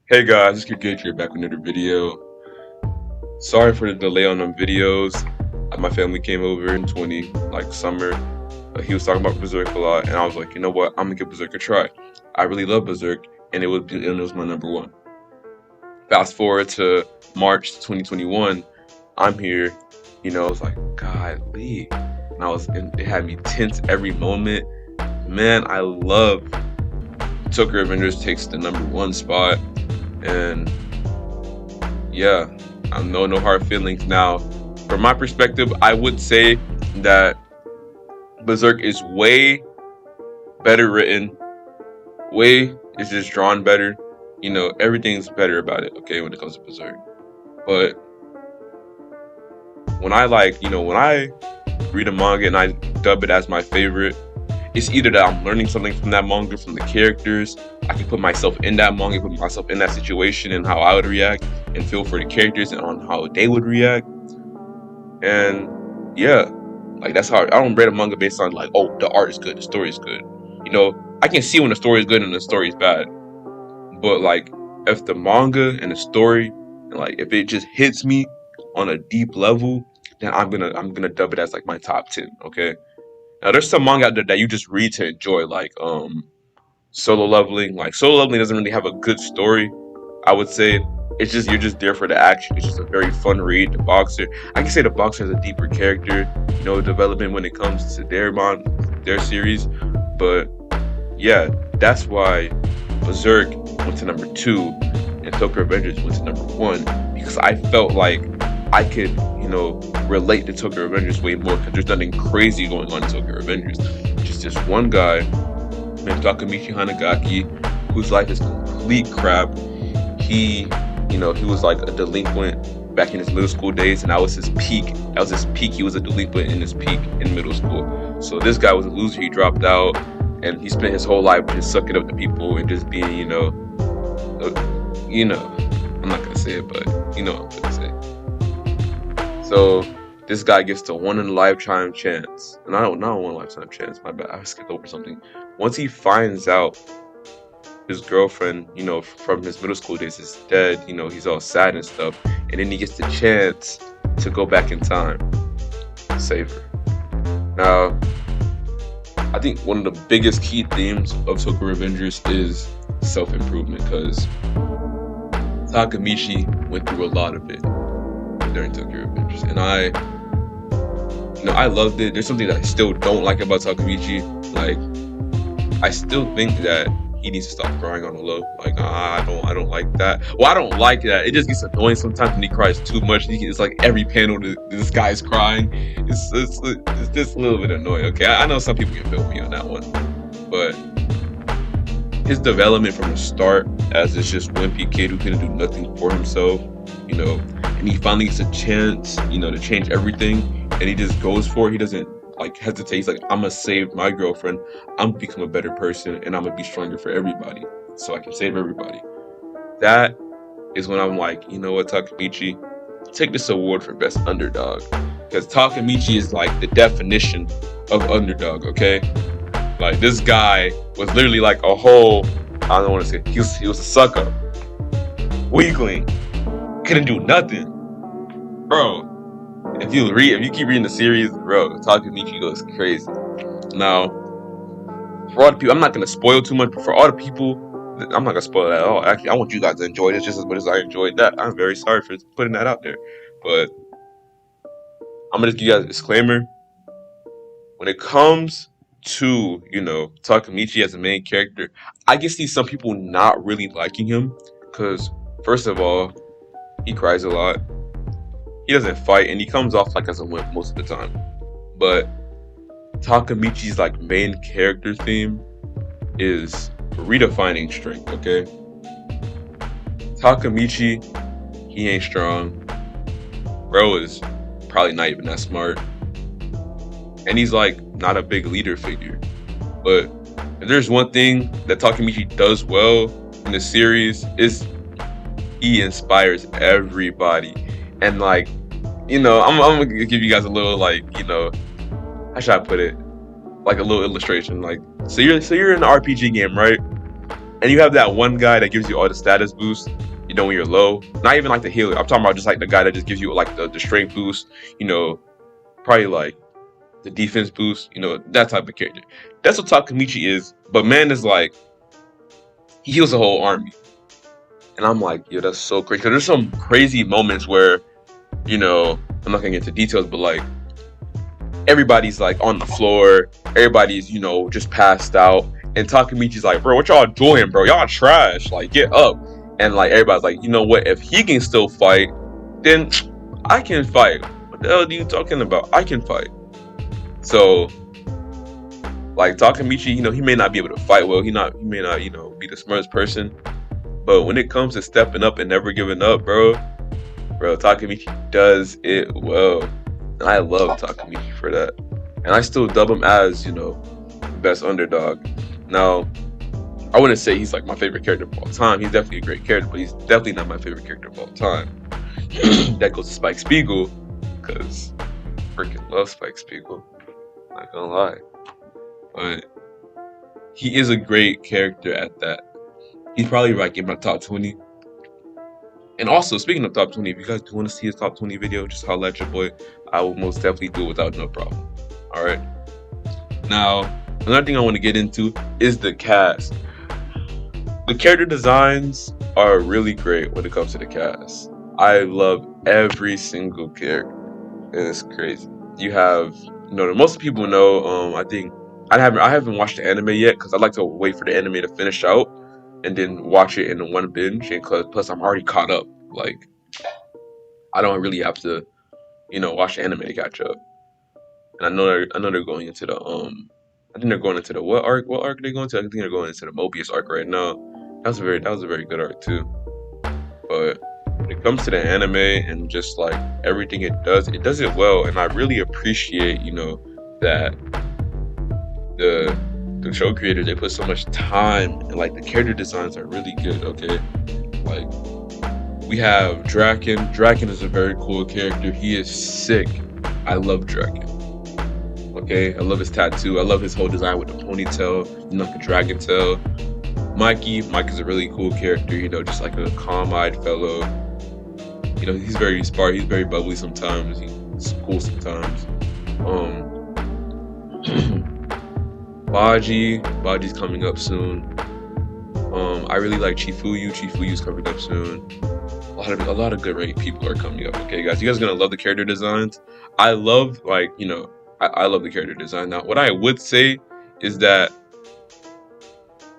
Hey guys, it's Kuri Clan back with another video. Sorry for the delay on them videos. My family came over in 20, like summer. He was talking about Berserk a lot, and I was like, you know what? I'm gonna give Berserk a try. I really love Berserk, and it was my number one. Fast forward to March 2021, I'm here. I was like, golly, and it had me tense every moment. Man, I love Tokyo Revengers takes the number one spot, and yeah, I know no hard feelings. Now, from my perspective, I would say that Berserk is way better written, way is just drawn better. Everything's better about it, okay, when it comes to Berserk. But when I read a manga and I dub it as my favorite, it's either that I'm learning something from that manga, from the characters. I can put myself in that manga, put myself in that situation and how I would react, and feel for the characters and on how they would react. And yeah, like that's how I don't read a manga based on like, oh, the art is good, the story is good. I can see when the story is good and the story is bad. But like, if the manga and the story, like if it just hits me on a deep level, then I'm gonna dub it as like my top 10. Okay. Now there's some manga out there that you just read to enjoy, like Solo Leveling. Like Solo Leveling doesn't really have a good story, I would say. It's just you're just there for the action. It's just a very fun read. The Boxer, I can say the Boxer has a deeper character, development when it comes to their series. But yeah, that's why Berserk went to number 2 and Tokyo Revengers went to number 1, because I felt like I could, relate to Tokyo Revengers way more, because there's nothing crazy going on in Tokyo Revengers. Just this one guy named Takemichi Hanagaki, whose life is complete crap. He was like a delinquent back in his middle school days, and that was his peak. He was a delinquent in his peak in middle school. So this guy was a loser. He dropped out, and he spent his whole life just sucking up to people and just being, I'm not gonna say it, but you know what I'm gonna say. So this guy gets a one in a lifetime chance, and I don't know, one lifetime chance. My bad, I skipped over something. Once he finds out his girlfriend, from his middle school days is dead, he's all sad and stuff, and then he gets the chance to go back in time to save her. Now, I think one of the biggest key themes of Tokyo Revengers is self-improvement, because Takemichi went through a lot of it during Tokyo Revengers, and I loved it. There's something that I still don't like about Takemichi. Like, I still think that he needs to stop crying on the low. Like, I don't like that. Well, I don't like that. It just gets annoying sometimes when he cries too much. It's like every panel this guy's crying. It's just a little bit annoying. Okay, I know some people can feel me on that one, but his development from the start as this just wimpy kid who couldn't do nothing for himself, and he finally gets a chance, to change everything, and he just goes for it. He doesn't like hesitate. He's like, I'm gonna save my girlfriend, I'm gonna become a better person, and I'm gonna be stronger for everybody so I can save everybody. That is when I'm like, you know what, Takemichi, take this award for best underdog, because Takemichi is like the definition of underdog. Okay, like this guy was literally like a whole, I don't want to say, he was a sucker, weakling, couldn't do nothing, bro. If you keep reading the series, bro, Takemichi goes crazy. Now, for all the people, I'm not gonna spoil too much, but for all the people, I'm not gonna spoil that at all. Actually, I want you guys to enjoy this just as much as I enjoyed that. I'm very sorry for putting that out there, but I'm gonna just give you guys a disclaimer. When it comes to, Takemichi as a main character, I can see some people not really liking him, because first of all, he cries a lot. He doesn't fight, and he comes off like as a wimp most of the time. But Takemichi's like main character theme is redefining strength. Okay, Takemichi, he ain't strong. Bro is probably not even that smart, and he's like not a big leader figure. But if there's one thing that Takemichi does well in the series, is he inspires everybody. And like, I'm gonna give you guys a little, like, how should I put it? Like a little illustration. Like, so you're in an RPG game, right? And you have that one guy that gives you all the status boosts, you know, when you're low. Not even like the healer. I'm talking about just like the guy that just gives you like the strength boost, you know, probably like the defense boost, you know, that type of character. That's what Takamichi is. But man is like, he heals a whole army. And I'm like, yo, that's so crazy. 'Cause there's some crazy moments where, you know, I'm not gonna get into details, but like everybody's like on the floor, everybody's, you know, just passed out. And Takamichi's like, bro, what y'all doing, bro? Y'all trash. Like, get up. And like everybody's like, you know what? If he can still fight, then I can fight. What the hell are you talking about? I can fight. So like Takamichi, you know, he may not be able to fight well. He may not, you know, be the smartest person. But when it comes to stepping up and never giving up, bro, Takamichi does it well. And I love Takamichi for that. And I still dub him as, you know, best underdog. Now, I wouldn't say he's like my favorite character of all time. He's definitely a great character, but he's definitely not my favorite character of all time. That goes to Spike Spiegel, because I freaking love Spike Spiegel. Not gonna lie. But he is a great character at that. He's probably like in my top 20. And also, speaking of top 20, if you guys do want to see his top 20 video, just holla at your boy. I will most definitely do it without no problem. Alright. Now, another thing I want to get into is the cast. The character designs are really great when it comes to the cast. I love every single character. And it's crazy. You have, you know, most people know, I think, I haven't watched the anime yet because I like to wait for the anime to finish out and then watch it in one binge. And plus, I'm already caught up. Like, I don't really have to, you know, watch the anime to catch up. And I know they're going into the I think they're going into the what arc? What arc are they going to? I think they're going into the Mobius arc right now. That was a very good arc too. But when it comes to the anime and just like everything it does it well. And I really appreciate, you know, that the show creators, they put so much time and like the character designs are really good. Okay, like we have Draken. Draken is a very cool character. He is sick. I love Draken. Okay, I love his tattoo. I love his whole design with the ponytail, you know, the dragon tail. Mikey's a really cool character, you know, just like a calm-eyed fellow. You know, he's very smart, he's very bubbly sometimes, he's cool sometimes. Baji's coming up soon. I really like Chifuyu. Chifuyu's coming up soon. A lot of good great people are coming up. Okay, guys, you guys are gonna love the character designs. I love, like, you know, I love the character design. Now, what I would say is that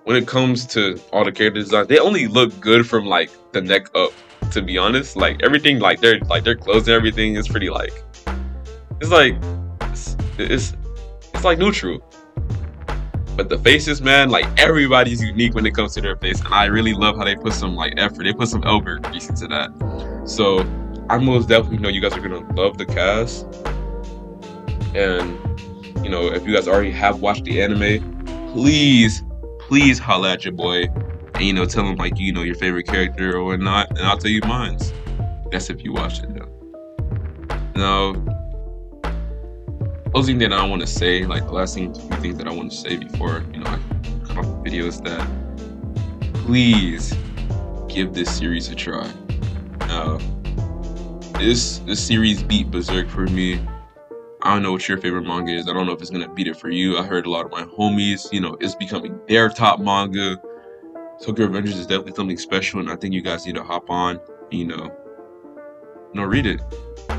when it comes to all the character designs, they only look good from like the neck up. To be honest, like everything, like their clothes and everything is pretty like it's like neutral. But the faces, man, like everybody's unique when it comes to their face, and I really love how they put some like effort. They put some elbow grease into that. So I most definitely know you guys are gonna love the cast. And you know, if you guys already have watched the anime, please holla at your boy and, you know, tell him like, you know, your favorite character or whatnot, and I'll tell you mine. That's if you watch it though. Now, closing that I want to say, like the last few things that I want to say before, you know, I cut off the video is that please give this series a try. Now, this series beat Berserk for me. I don't know what your favorite manga is. I don't know if it's gonna beat it for you. I heard a lot of my homies, you know, it's becoming their top manga. Tokyo Revengers is definitely something special, and I think you guys need to hop on, you know, read it.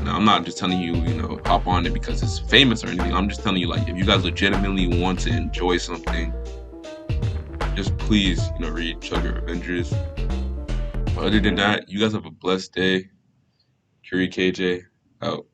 Now, I'm not just telling you, you know, hop on it because it's famous or anything. I'm just telling you, like, if you guys legitimately want to enjoy something, just please, you know, read Tokyo Revengers. But other than that, you guys have a blessed day. Kuri KJ out.